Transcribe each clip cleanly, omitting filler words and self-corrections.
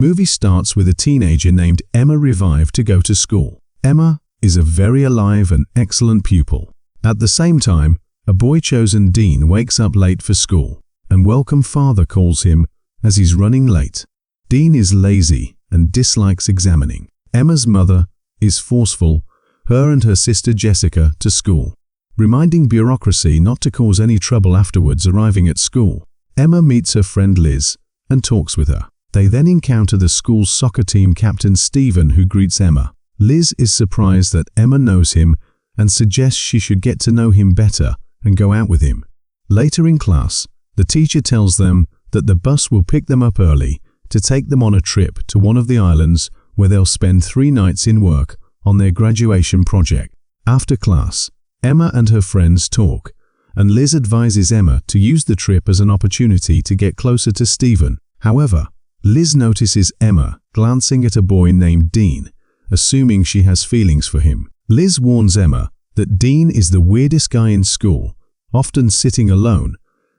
Movie starts with a teenager named Emma revived to go to school. Emma is a very alive and excellent pupil. At the same time, a boy chosen Dean wakes up late for school, and welcome father calls him as he's running late. Dean is lazy and dislikes examining. Emma's mother is forceful her and her sister Jessica to school, reminding bureaucracy not to cause any trouble afterwards arriving at school. Emma meets her friend Liz and talks with her. They then encounter the school's soccer team captain Stephen, who greets Emma. Liz is surprised that Emma knows him and suggests she should get to know him better and go out with him. Later in class, the teacher tells them that the bus will pick them up early to take them on a trip to one of the islands where they'll spend 3 nights in work on their graduation project. After class, Emma and her friends talk, and Liz advises Emma to use the trip as an opportunity to get closer to Stephen. However, Liz notices Emma glancing at a boy named Dean, assuming she has feelings for him. Liz warns Emma that Dean is the weirdest guy in school, often sitting alone,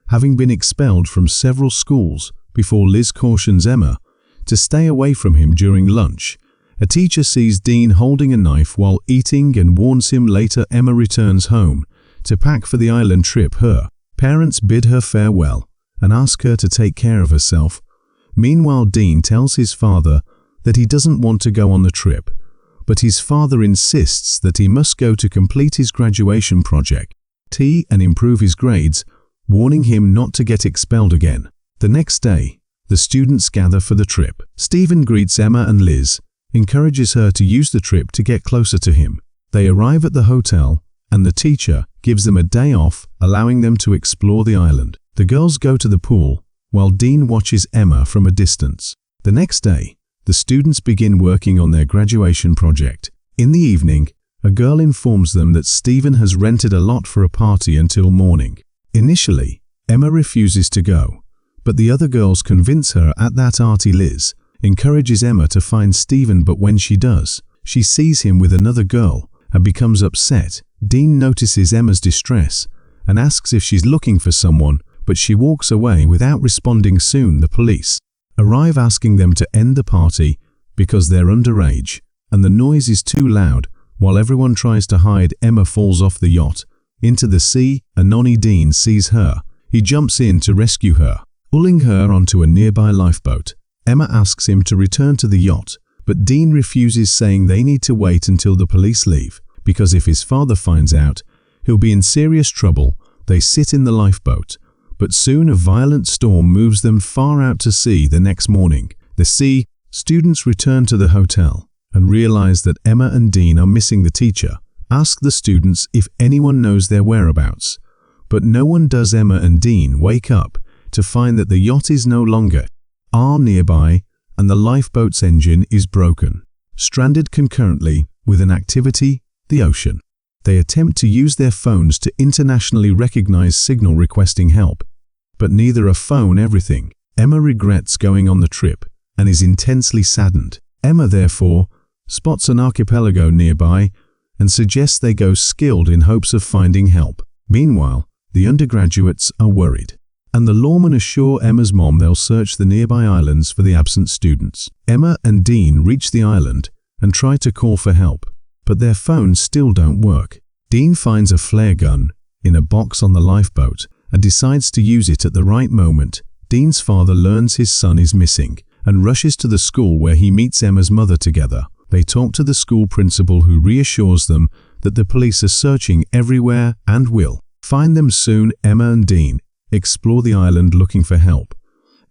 having been expelled from several schools before Liz cautions Emma to stay away from him during lunch. A teacher sees Dean holding a knife while eating and warns him later. Emma returns home to pack for the island trip. Her parents bid her farewell and ask her to take care of herself. Meanwhile, Dean tells his father that he doesn't want to go on the trip, but his father insists that he must go to complete his graduation project and improve his grades, warning him not to get expelled again. The next day, the students gather for the trip. Stephen greets Emma and Liz, encourages her to use the trip to get closer to him. They arrive at the hotel, and the teacher gives them a day off, allowing them to explore the island. The girls go to the pool, while Dean watches Emma from a distance. The next day, the students begin working on their graduation project. In the evening, a girl informs them that Stephen has rented a lot for a party until morning. Initially, Emma refuses to go, but the other girls convince her at that party. Liz encourages Emma to find Stephen, but when she does, she sees him with another girl and becomes upset. Dean notices Emma's distress and asks if she's looking for someone, but she walks away without responding. Soon the police arrive, asking them to end the party because they're underage and the noise is too loud. While everyone tries to hide, Emma falls off the yacht into the sea, and Nonny Dean sees her. He jumps in to rescue her, pulling her onto a nearby lifeboat. Emma asks him to return to the yacht, but Dean refuses, saying they need to wait until the police leave, because if his father finds out, he'll be in serious trouble. They sit in the lifeboat, but soon a violent storm moves them far out to sea. The next morning, students return to the hotel and realize that Emma and Dean are missing. The teacher asks the students if anyone knows their whereabouts, but no one does. Emma and Dean wake up to find that the yacht is no longer nearby and the lifeboat's engine is broken. Stranded concurrently with an activity, the ocean, they attempt to use their phones to internationally recognize signal requesting help, but neither a phone. Everything. Emma regrets going on the trip and is intensely saddened. Emma therefore spots an archipelago nearby and suggests they go skilled in hopes of finding help. Meanwhile, the undergraduates are worried, and the lawmen assure Emma's mom they'll search the nearby islands for the absent students. Emma and Dean reach the island and try to call for help, but their phones still don't work. Dean finds a flare gun in a box on the lifeboat and decides to use it at the right moment. Dean's father learns his son is missing and rushes to the school, where he meets Emma's mother. Together, they talk to the school principal, who reassures them that the police are searching everywhere and will find them soon. Emma and Dean explore the island looking for help.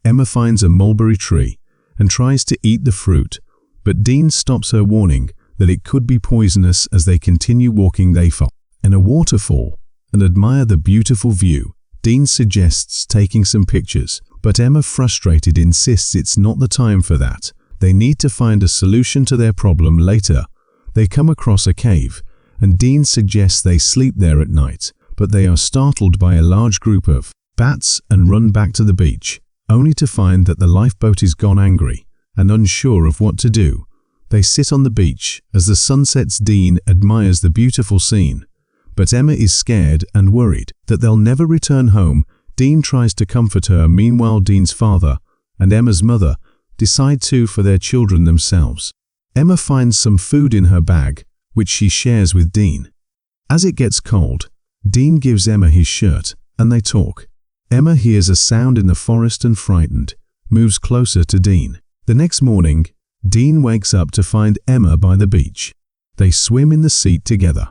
Emma finds a mulberry tree and tries to eat the fruit, but Dean stops her, warning that it could be poisonous. As they continue walking, they fall in a waterfall and admire the beautiful view. Dean suggests taking some pictures, but Emma, frustrated, insists it's not the time for that. They need to find a solution to their problem. Later, they come across a cave, and Dean suggests they sleep there at night, but they are startled by a large group of bats and run back to the beach, only to find that the lifeboat is gone. Angry and unsure of what to do, they sit on the beach as the sun sets. Dean admires the beautiful scene, but Emma is scared and worried that they'll never return home. Dean tries to comfort her. Meanwhile, Dean's father and Emma's mother decide to for their children themselves. Emma finds some food in her bag, which she shares with Dean. As it gets cold, Dean gives Emma his shirt, and they talk. Emma hears a sound in the forest and, frightened, moves closer to Dean. The next morning, Dean wakes up to find Emma by the beach. They swim in the sea together.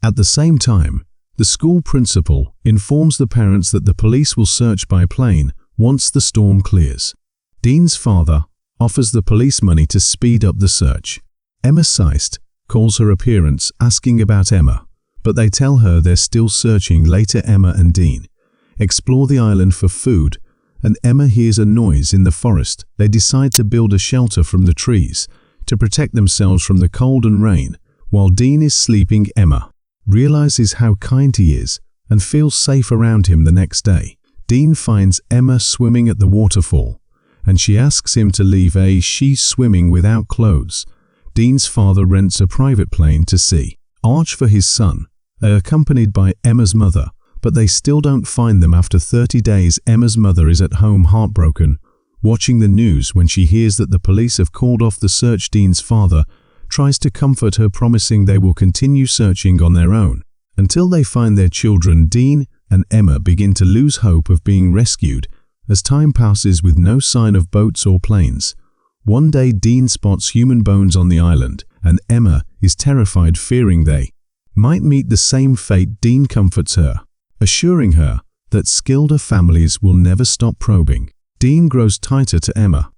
At the same time, the school principal informs the parents that the police will search by plane once the storm clears. Dean's father offers the police money to speed up the search. Emma Seist calls her appearance asking about Emma, but they tell her they're still searching. Later, Emma and Dean explore the island for food, and Emma hears a noise in the forest. They decide to build a shelter from the trees to protect themselves from the cold and rain. While Dean is sleeping, Emma realizes how kind he is and feels safe around him. The next day, Dean finds Emma swimming at the waterfall, and she asks him to leave as she's swimming without clothes. Dean's father rents a private plane to see Arch for his son. They are accompanied by Emma's mother, but they still don't find them. After 30 days, Emma's mother is at home heartbroken, watching the news when she hears that the police have called off the search. Dean's father tries to comfort her, promising they will continue searching on their own until they find their children. Dean and Emma begin to lose hope of being rescued as time passes with no sign of boats or planes. One day, Dean spots human bones on the island, and Emma is terrified, fearing they might meet the same fate. Dean comforts her, assuring her that skilled families will never stop probing. Dean grows tighter to Emma,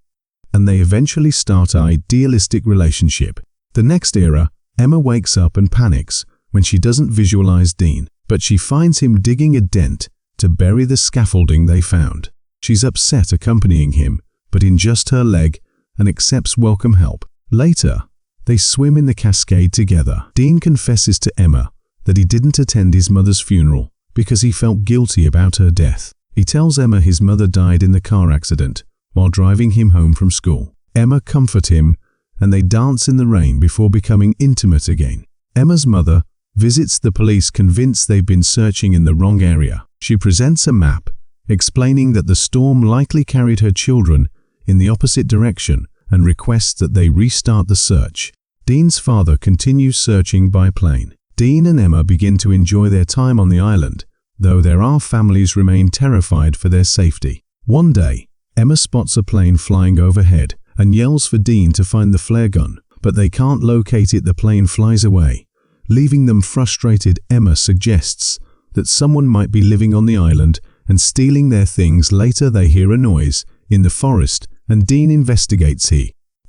and they eventually start an idealistic relationship. The next era, Emma wakes up and panics when she doesn't visualize Dean, but she finds him digging a dent to bury the scaffolding they found. She's upset, accompanying him, but in just her leg, and accepts welcome help. Later, they swim in the cascade together. Dean confesses to Emma that he didn't attend his mother's funeral because he felt guilty about her death. He tells Emma his mother died in the car accident while driving him home from school. Emma comforts him, and they dance in the rain before becoming intimate again. Emma's mother visits the police, convinced they've been searching in the wrong area. She presents a map, explaining that the storm likely carried her children in the opposite direction, and requests that they restart the search. Dean's father continues searching by plane. Dean and Emma begin to enjoy their time on the island, though their families remain terrified for their safety. One day, Emma spots a plane flying overhead and yells for Dean to find the flare gun, but they can't locate it. The plane flies away, leaving them frustrated. Emma suggests that someone might be living on the island and stealing their things. Later, they hear a noise in the forest, and Dean investigates.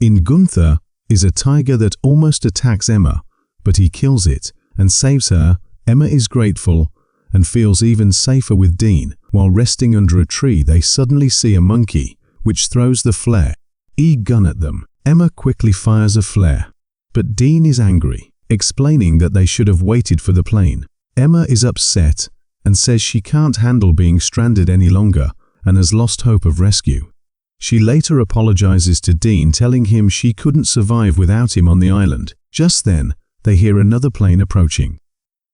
In Gunther is a tiger that almost attacks Emma, but he kills it and saves her. Emma is grateful and feels even safer with Dean. While resting under a tree, they suddenly see a monkey, which throws the flare gun at them. Emma quickly fires a flare, but Dean is angry, explaining that they should have waited for the plane. Emma is upset and says she can't handle being stranded any longer and has lost hope of rescue. She later apologizes to Dean, telling him she couldn't survive without him on the island. Just then, they hear another plane approaching,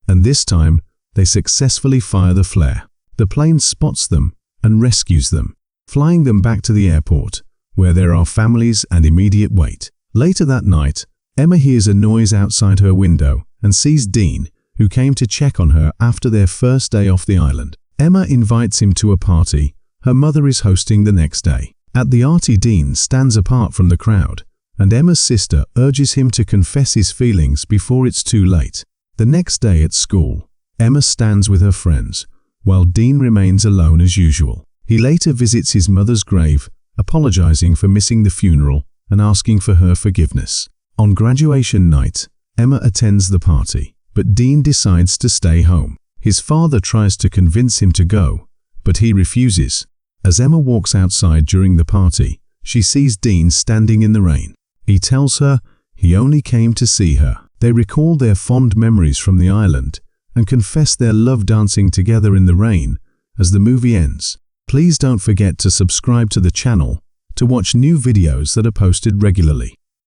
and this time, they successfully fire the flare. The plane spots them and rescues them, flying them back to the airport, where there are families and immediate wait. Later that night, Emma hears a noise outside her window and sees Dean, who came to check on her after their first day off the island. Emma invites him to a party her mother is hosting the next day. At the party, Dean stands apart from the crowd, and Emma's sister urges him to confess his feelings before it's too late. The next day at school, Emma stands with her friends, while Dean remains alone as usual. He later visits his mother's grave, apologizing for missing the funeral and asking for her forgiveness. On graduation night, Emma attends the party, but Dean decides to stay home. His father tries to convince him to go, but he refuses. As Emma walks outside during the party, she sees Dean standing in the rain. He tells her he only came to see her. They recall their fond memories from the island and confess their love, dancing together in the rain as the movie ends. Please don't forget to subscribe to the channel to watch new videos that are posted regularly.